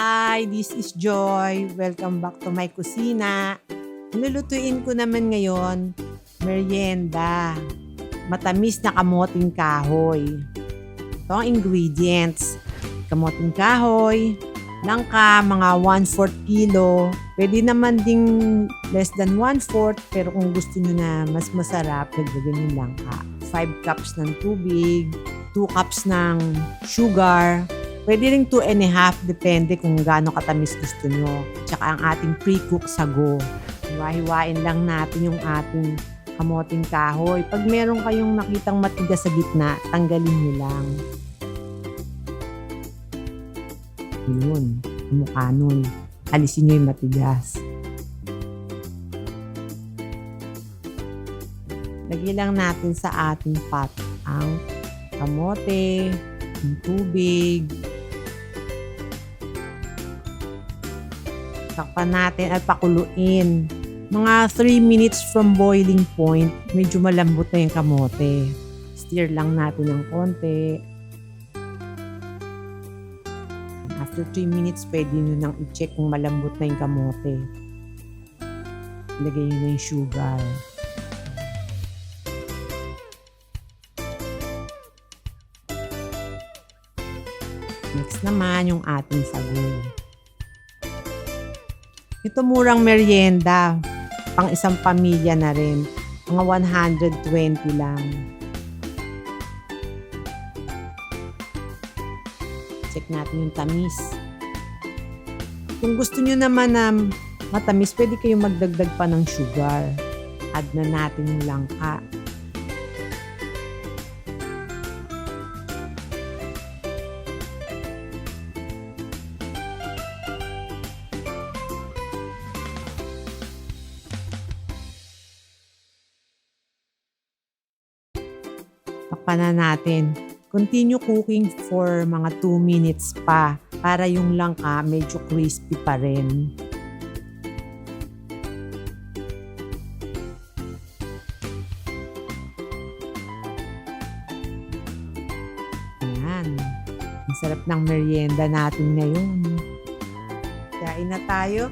Hi, this is Joy. Welcome back to my kusina. Lulutuin ko naman ngayon, merienda. Matamis na kamoteng kahoy. Ito ang ingredients. Kamoteng kahoy, langka, mga 1/4 kilo. Pwede naman ding less than 1/4, pero kung gusto nyo na mas masarap, nagdagan yung langka. 5 cups ng tubig, 2 cups ng sugar, pwede rin 2.5, depende kung gaano katamis gusto nyo. Tsaka ang ating pre-cook sago. Hiwa-hiwain lang natin yung ating kamoteng kahoy. Pag meron kayong nakitang matigas sa gitna, tanggalin nyo lang. Yun, mukha nun. Alisin nyo yung matigas. Lagyan lang natin sa ating pot ang kamote, yung tubig. Takpan natin at pakuluin. Mga 3 minutes from boiling point, medyo malambot na yung kamote. Stir lang natin ng konti. After 3 minutes, pwede nyo nang i-check kung malambot na yung kamote. Lagay nyo na yung sugar. Next naman yung ating sago. Ito murang merienda. Pang isang pamilya na rin. Mga 120 lang. Check natin yung tamis. Kung gusto nyo naman na matamis, pwede kayong magdagdag pa ng sugar. Add na natin yung langka. Takpan na natin. Continue cooking for mga 2 minutes pa para yung langka medyo crispy pa rin. Ayan. Ang sarap ng merienda natin ngayon. Kain na tayo.